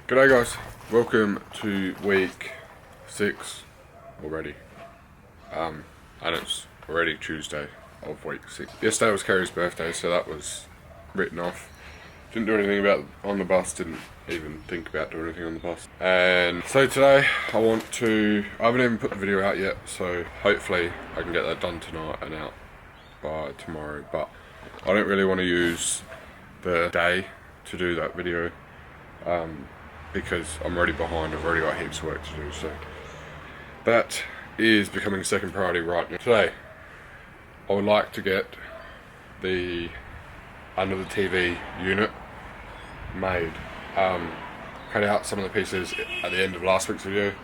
G'day guys, welcome to week 6 already, and it's already Tuesday of week 6. Yesterday was Kerry's birthday, so that was written off. Didn't do anything about on the bus, didn't even think about doing anything on the bus. And so today I haven't even put the video out yet, so hopefully I can get that done tonight and out by tomorrow, but I don't really want to use the day to do that video because I'm already behind. I've already got heaps of work to do, so that is becoming second priority right now. Today I would like to get the under the TV unit made. Cut out some of the pieces at the end of last week's video,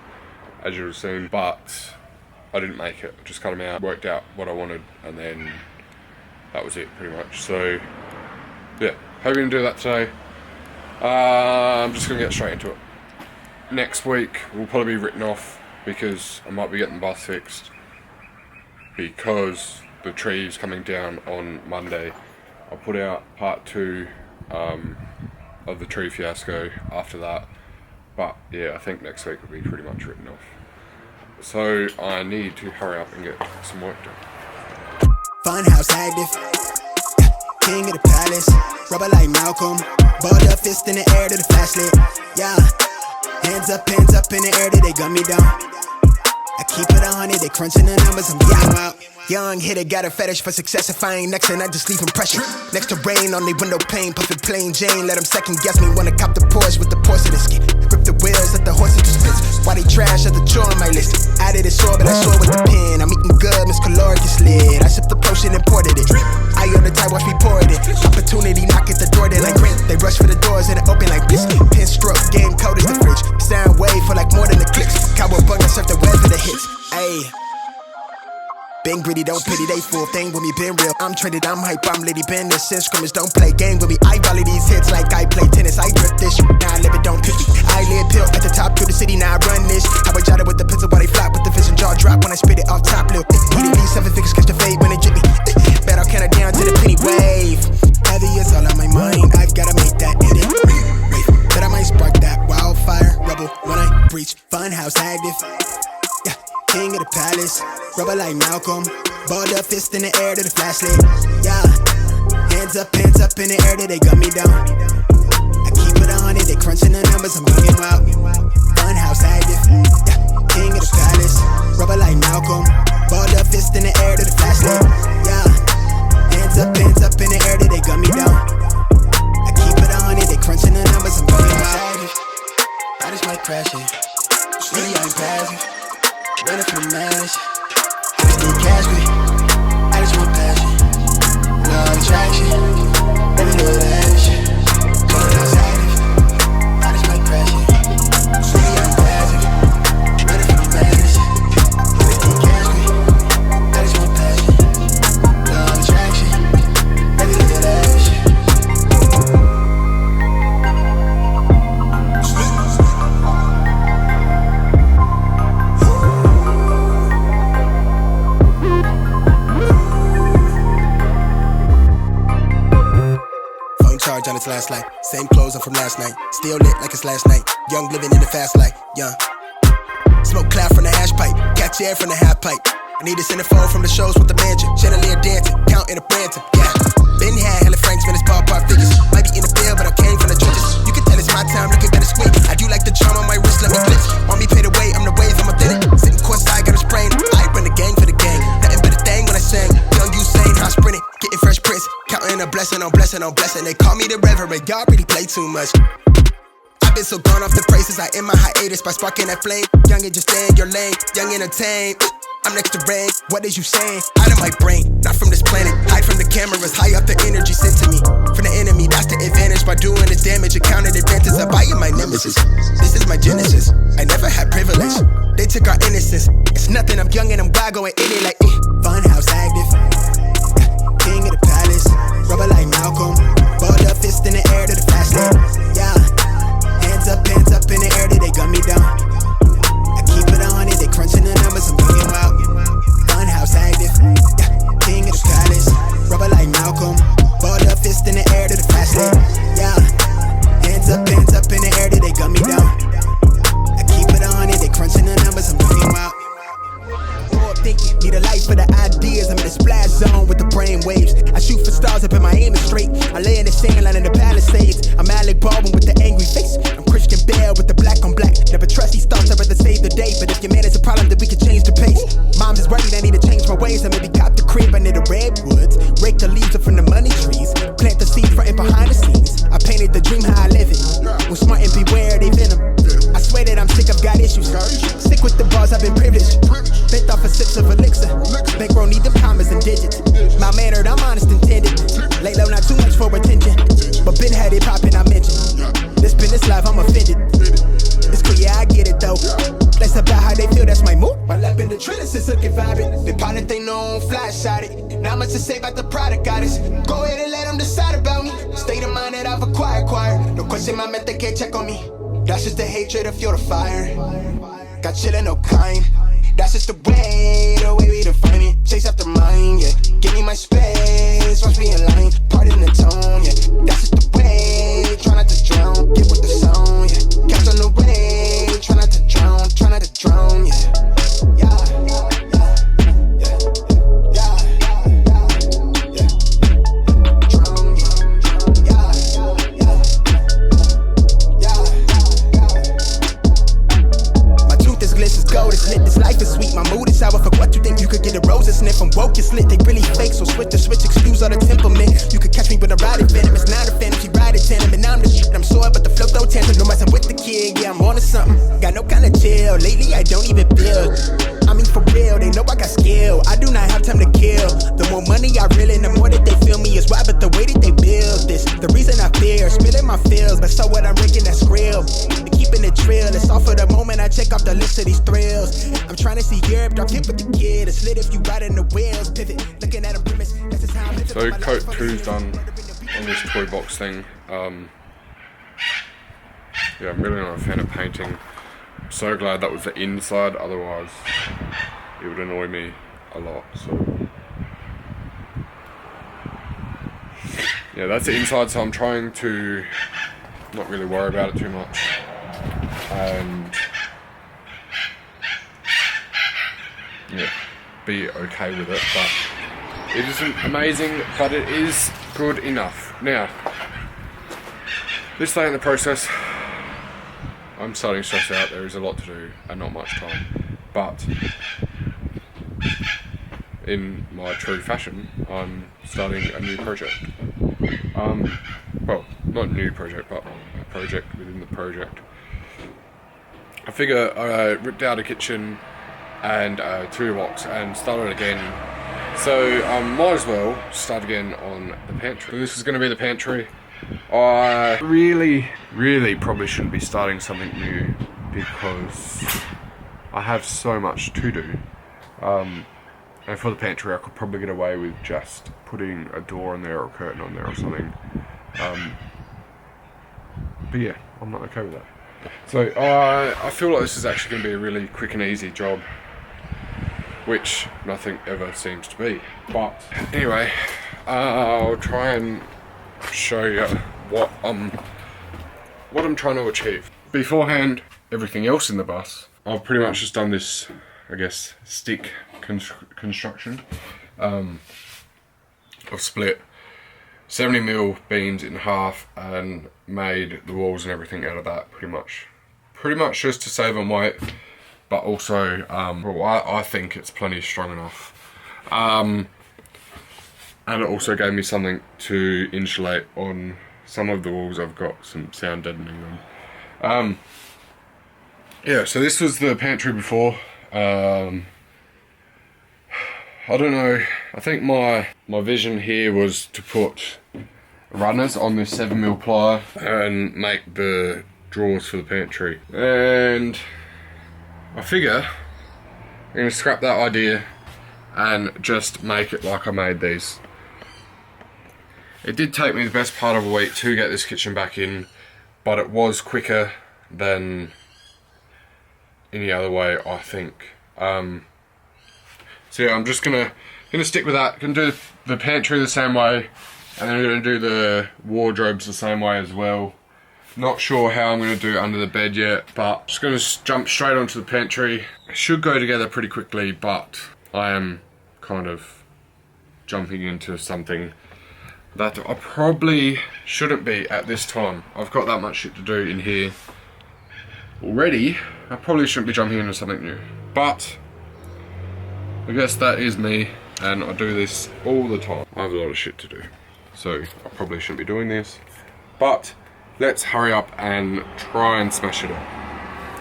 as you have seen, but I didn't make it. I just cut them out, worked out what I wanted, and then that was it pretty much. So yeah, hoping to do that today. I'm just going to get straight into it. Next week will probably be written off because I might be getting the bus fixed because the tree's coming down on Monday. I'll put out part 2 of the tree fiasco after that, but yeah, I think next week will be pretty much written off. So I need to hurry up and get some work done. Funhouse active, king of the palace, rubber like Malcolm, balled up fist in the air to the flashlight, yeah. Hands up in the air till they gun me down. I keep it 100, they crunching the numbers, I'm young out. Young hitter, got a fetish for success. If I ain't next, and I just leave impression. Next to rain on the window pane, puffin' plain Jane. Let them second guess me, wanna cop the Porsche with the porcelain skin. Grip the wheels, let the horses do splits. Why they trash at the chore on my list? Added a sword, but I saw with the pen. I'm eating good, Miss Caloric is lit. I sipped the potion, imported it. I on the type, watch me pour it in. Opportunity, knock at the door, they like rent. They rush for the doors and it open like this. Pin stroke, game cold as the fridge. Sound wave for like more than the clicks. Cowboy bung, I surf the web for the hits. Ayy. Been gritty, don't pity, they full thing with me, been real. I'm traded, I'm hype, I'm litty, been this since scrimmage, don't play game with me. I volley these hits like I play tennis, I drip this shit, now I live it, don't pick me. I live pill at the top through the city, now I run this. How I jotted with the pencil while they flop with the vision, jaw drop when I spit it off top, little. Need at least 7 figures, catch the fade when they jit me. Bet I'll count it down to the penny wave. Heavy is all on my mind, I've gotta make that edit. Wait, bet I might spark that wildfire, rebel when I breach. Funhouse active. King of the palace, rubber like Malcolm, balled up fist in the air to the flashlight, yeah. Hands up in the air till they gun me down. I keep it 100, they crunching the numbers, I'm bugging out. Funhouse active, yeah. King of the palace, rubber like Malcolm, balled up fist in the air to the flashlight, yeah. Hands up in the air till they gun me down. I keep it 100, they crunching the numbers, I'm bugging out. I just might crash it, really I'm passive. Running from the mash, I just need cash me. I just want passion, no attraction. Baby, do that shit. Funhouse active, I just might crash it. Really, I'm passive. Running from the mash, I just need cash me. I just want passion, no attraction. Baby, do that shit. Charge on its last light. Same clothes I'm from last night. Still lit like it's last night. Young living in the fast life. Young. Smoke cloud from the hash pipe. Catch air from the half pipe. I need a centerfold from the shows with the mansion. Chandelier dancing. Counting a Branton. Yeah. Been had hella francs, man, it's ballpark figures. Might be in the field, but I came from the trenches. You can tell it's my time, looking better squint. I do like the charm on my wrist, let me glitch. Want me pay the way, I'm the wave, I'm authentic. Sitting courtside, got a sprain. I run the gang for the gang. Nothing but a thing when I sang. Young Usain, I sprint it. Getting fresh prints. Counting a blessing on blessing on blessing. They call me the reverend, y'all really play too much. I've been so gone off the praises, I end my hiatus by sparking that flame. Young and just stay in your lane, young entertain. I'm next to rain, what is you saying? Out of my brain, not from this planet. Hide from the cameras, high up the energy sent to me. From the enemy, that's the advantage. By doing this damage, accounted advantage of buying my nemesis. This is my genesis, I never had privilege. They took our innocence, it's nothing, I'm young and I'm wild going in it like Funhouse active, king of the palace, rubber like Malcolm, balled up fist in the air to the flashlight, yeah. Hands up in the air till they gun me down. I keep it 100, they crunching the numbers, I'm bugging out. Funhouse active, yeah. King of the palace, rubber like Malcolm, balled up fist in the air to the flashlight, yeah. Hands up in the air till they gun me down. beware, they venom. I swear that I'm sick, I've got issues. Sick with the bars, I've been privileged. Bent off of sips of elixir. Bankroll need them commas and digits. My mannered, I'm honest intended. Lay low, not too much for attention. But been had it poppin', I mentioned. This business life, I'm offended. It's cool, yeah, I get it though. Less about how they feel, that's my mood. My lap in the trellis is looking vibrant. The pilot they know, flash shot it. Not much to say about the product, goddess. Go ahead and let them decide about me. State of mind that I've acquired. No question, my method can't check on me. That's just the hatred to fuel the fire. Got chillin', no kind. That's just the way we define it. Chase after mine, yeah. Give me my space, watch me in line. Pardon the tone, yeah. That's just the way. Try not to drown, get with the sound, yeah. Catch on the way, try not to drown, yeah. This life is sweet, my mood is sour. Fuck what you think, you could get a rose and sniff. I'm woke, it's lit, they really fake. So switch to switch, excuse all the temperament. You could catch me with a ride venom. It's not a phantom, she ride it tandem. And I'm the shit, I'm sore, but the flow throw tantrum. No messing with the kid, yeah, I'm on to something. Got no kind of chill, lately I don't even build. I mean for real, they know I got skill. I do not have time to kill. The more money I reel in, the more that they feel me is why. But the way that they build this, the reason I fear, spilling my feels. But so what, I'm raking that skrill. Keeping it trill, it's all for the moment I check off the list of these thrills. I'm trying to see Europe, drop hit with the kid. It's lit if you ride in the wheels, pivot, looking at a premise. That's just how I'm living. So coat 2's done on this toy box thing. Yeah, I'm really not a fan of painting. I'm so glad that was the inside, otherwise it would annoy me a lot. So yeah, that's the inside, so I'm trying to not really worry about it too much. And yeah, be okay with it, but it isn't amazing, but it is good enough. Now, this late in the process, I'm starting to stress out. There is a lot to do and not much time, but in my true fashion, I'm starting a new project. Well, not a new project, but a project within the project. I figure I ripped out a kitchen and a toolbox and started again. So might as well start again on the pantry. So this is going to be the pantry. I really probably shouldn't be starting something new because I have so much to do. And for the pantry I could probably get away with just putting a door on there or a curtain on there or something. But yeah, I'm not okay with that. So I feel like this is actually going to be a really quick and easy job, which nothing ever seems to be. But anyway, I'll try and show you what I'm trying to achieve. Beforehand, everything else in the bus, I've pretty much just done this, I guess, stick construction. I've split 70mm beams in half and made the walls and everything out of that pretty much just to save on weight, but also well, I think it's plenty strong enough, and it also gave me something to insulate on some of the walls. I've got some sound deadening on. Yeah, so this was the pantry before. I don't know, I think my vision here was to put runners on this 7mm ply and make the drawers for the pantry. And I figure I'm going to scrap that idea and just make it like I made these. It did take me the best part of a week to get this kitchen back in, but it was quicker than any other way, I think. So yeah, I'm just gonna stick with that. Gonna do the pantry the same way, and then I'm gonna do the wardrobes the same way as well. Not sure how I'm gonna do under the bed yet, but just gonna jump straight onto the pantry. It should go together pretty quickly, but I am kind of jumping into something that I probably shouldn't be at this time. I've got that much shit to do in here already. I probably shouldn't be jumping into something new, but I guess that is me, and I do this all the time. I have a lot of shit to do, so I probably shouldn't be doing this, but let's hurry up and try and smash it up.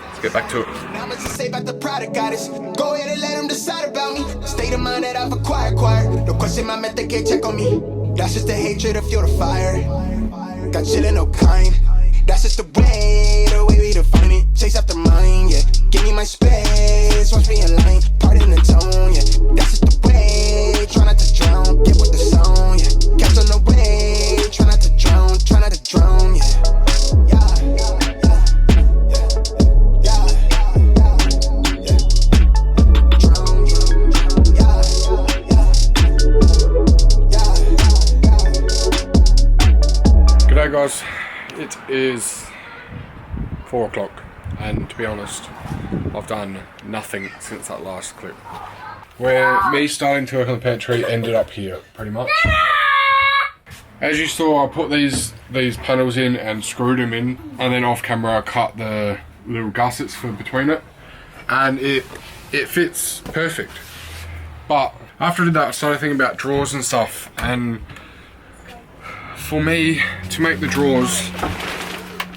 Let's get back to it. Now much to say about the product goddess. Go ahead and let them decide about me. State of mind that I've acquired. No question my method can't check on me. That's just the hatred to fuel the fire. Got chillin' no kind. That's just the way we define it. Chase after mine, yeah. Give me my space, watch me align. Pardon the tone, yeah. That's just the way. Try not to drown, get with the song, yeah. Catch on the way, try not to drown, yeah. G'day guys, it is 4 o'clock and to be honest I've done nothing since that last clip where me starting to work on the pantry ended up here pretty much. As you saw, I put these panels in and screwed them in, and then off camera I cut the little gussets for between it, and it fits perfect. But after I did that I started thinking about drawers and stuff, and for me to make the drawers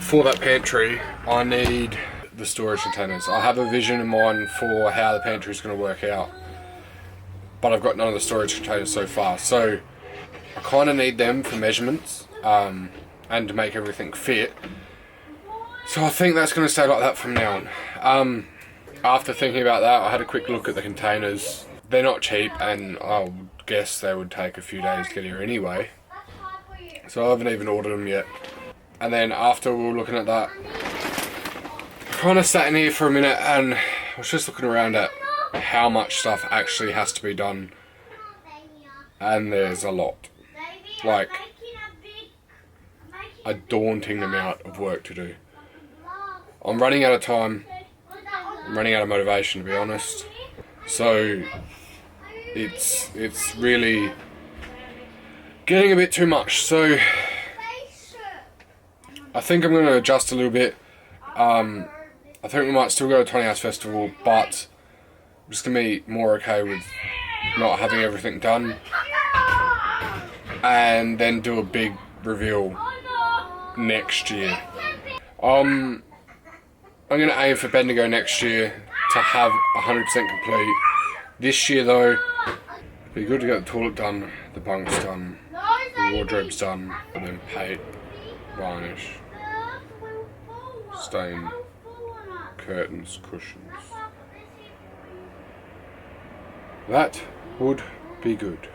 for that pantry, I need the storage containers. I have a vision in mind for how the pantry is going to work out, but I've got none of the storage containers so far. So I kind of need them for measurements and to make everything fit. So I think that's going to stay like that from now on. After thinking about that, I had a quick look at the containers. They're not cheap, and I would guess they would take a few days to get here anyway. So I haven't even ordered them yet. And then after we were looking at that, I kind of sat in here for a minute and I was just looking around at how much stuff actually has to be done. And there's a lot. Like, a daunting amount of work to do. I'm running out of time. I'm running out of motivation, to be honest. So it's really getting a bit too much. So I think I'm going to adjust a little bit. I think we might still go to 20 Hours Festival, but I'm just going to be more okay with not having everything done, and then do a big reveal next year. I'm going to aim for Bendigo next year to have 100% complete. This year though, it'd be good to get the toilet done, the bunks done, the wardrobe's done, and then paint, varnish, stain, curtains, cushions. That would be good.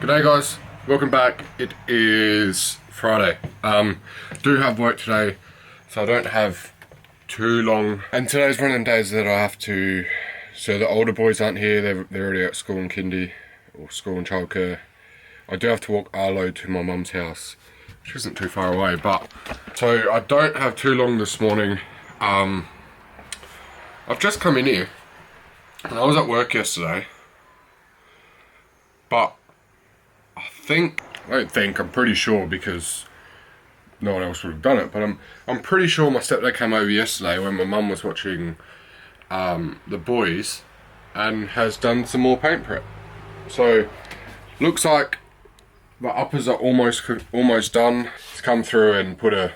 G'day guys, welcome back. It is Friday. Do have work today, so I don't have too long. And today's one of them days that I have to, so the older boys aren't here, they're already at school and kindy, or school and childcare. I do have to walk Arlo to my mum's house, which isn't too far away, but, so I don't have too long this morning. I've just come in here, and I was at work yesterday, but I'm pretty sure, because no one else would have done it, but I'm pretty sure my stepdad came over yesterday when my mum was watching the boys, and has done some more paint prep. So looks like the uppers are almost done. He's come through and put a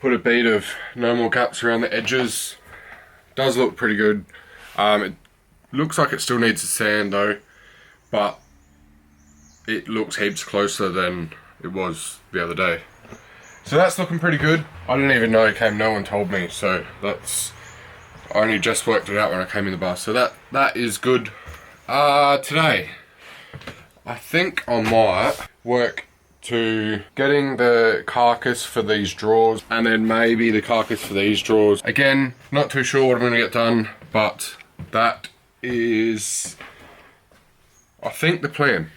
bead of no more gaps around the edges. Does look pretty good. It looks like it still needs a sand though, but it looks heaps closer than it was the other day. So that's looking pretty good. I didn't even know it came, no one told me, so I only just worked it out when I came in the bus. So that is good. Today, I think I might work to getting the carcass for these drawers, and then maybe the carcass for these drawers. Again, not too sure what I'm gonna get done, but that is, I think, the plan.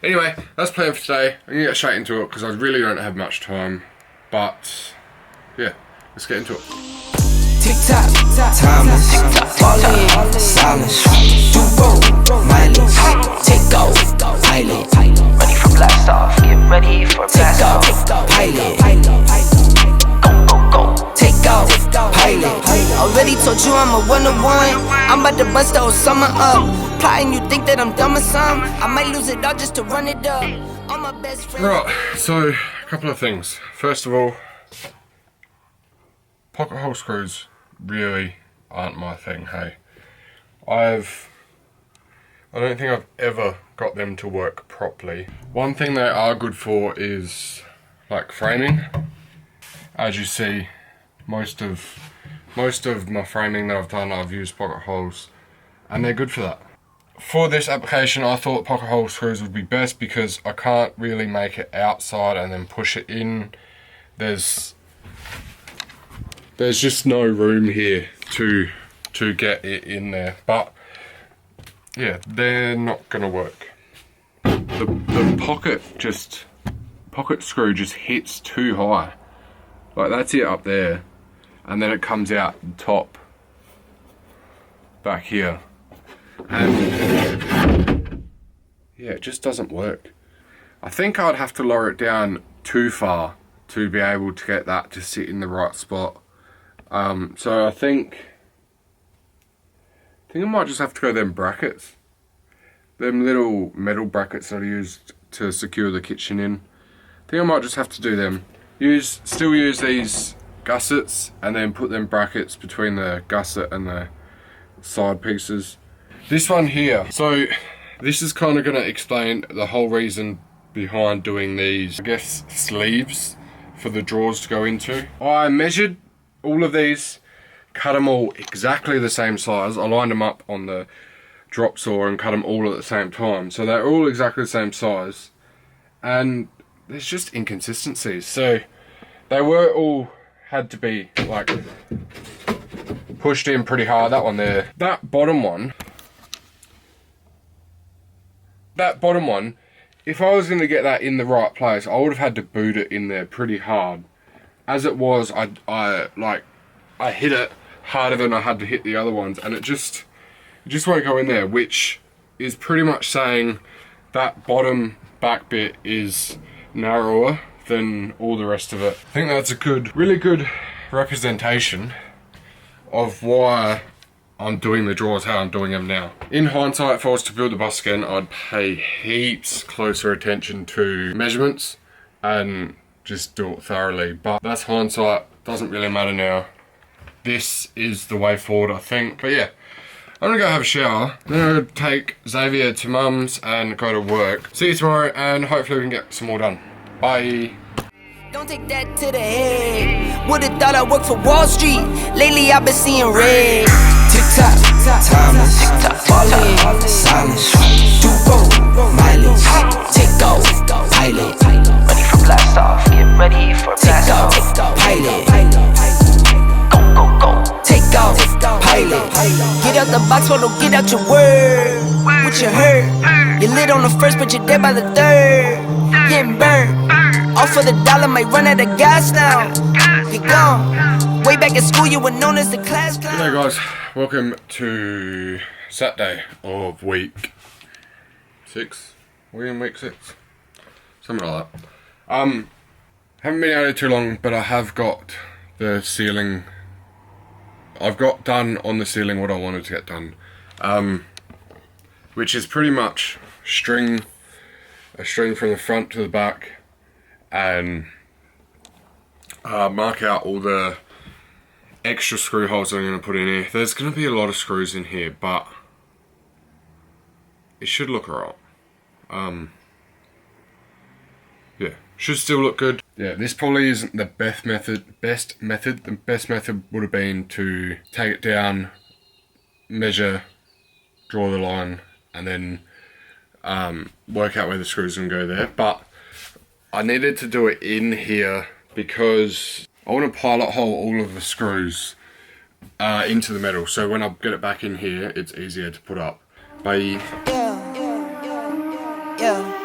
Anyway, that's the plan for today. I'm gonna get straight into it because I really don't have much time. But yeah, let's get into it. Tick tock, timeless, falling, silence, do roll, mileage, take off, pilot, ready for blast off, get ready for blast off, pilot, go, take off, pilot. Already told you I'm a one-on-one, I'm about to bust the whole summer up. Plotting, you think that I'm dumb or something? I might lose it all just to run it up. All my best friends. Right, so a couple of things. First of all, pocket hole screws really aren't my thing, hey. I don't think I've ever got them to work properly. One thing they are good for is like framing. As you see, most of my framing that I've done, I've used pocket holes, and they're good for that. For this application, I thought pocket hole screws would be best because I can't really make it outside and then push it in. There's just no room here to get it in there. But yeah, they're not gonna work. The pocket screw just hits too high. Like that's it up there, and then it comes out the top back here. And yeah, it just doesn't work. I think I'd have to lower it down too far to be able to get that to sit in the right spot. So I think I might just have to go them brackets. Them little metal brackets that I used to secure the kitchen in. I think I might just have to do them. Still use these gussets and then put them brackets between the gusset and the side pieces. This one here, so this is kind of going to explain the whole reason behind doing these, I guess, sleeves for the drawers to go into. I measured all of these, cut them all exactly the same size. I lined them up on the drop saw and cut them all at the same time. So they're all exactly the same size. And there's just inconsistencies. So they were all had to be like pushed in pretty hard. That one there. That bottom one, if I was going to get that in the right place, I would have had to boot it in there pretty hard. As it was, I hit it harder than I had to hit the other ones, and it just won't go in there, which is pretty much saying that bottom back bit is narrower than all the rest of it. I think that's a really good representation of why I'm doing the drawers how I'm doing them now. In hindsight, if I was to build the bus again, I'd pay heaps closer attention to measurements and just do it thoroughly. But that's hindsight, doesn't really matter now. This is the way forward, I think. But yeah, I'm gonna go have a shower. Then I'm gonna take Xavier to mum's and go to work. See you tomorrow, and hopefully we can get some more done. Bye. Don't take that to the head. Would've thought I worked for Wall Street. Lately I've been seeing red. Tick-tock, timeless. Falling, silence. Do-roll, mileage. Take off, pilot. Ready for blast off. Get ready for blast off. Pilot. Go. Take off, pilot. Get out the box, but don't get out your word. What you heard? You lit on the first, but you're dead by the third. Getting burned. Off for the dollar, might run out of gas now. You're gone. Way back in school, you were known as the class clown. Hello guys, welcome to Saturday of week 6. We're in week 6, something like that. Haven't been out here too long, but I have got the ceiling. I've got done on the ceiling what I wanted to get done, which is pretty much a string from the front to the back, and mark out all the extra screw holes that I'm going to put in here. There's going to be a lot of screws in here, but it should look alright. Yeah, should still look good. Yeah, this probably isn't the best method. The best method would have been to take it down, measure, draw the line, and then work out where the screws are going to go there. But I needed to do it in here because I want to pilot hole all of the screws into the metal, so when I get it back in here, it's easier to put up. Bye. Yeah.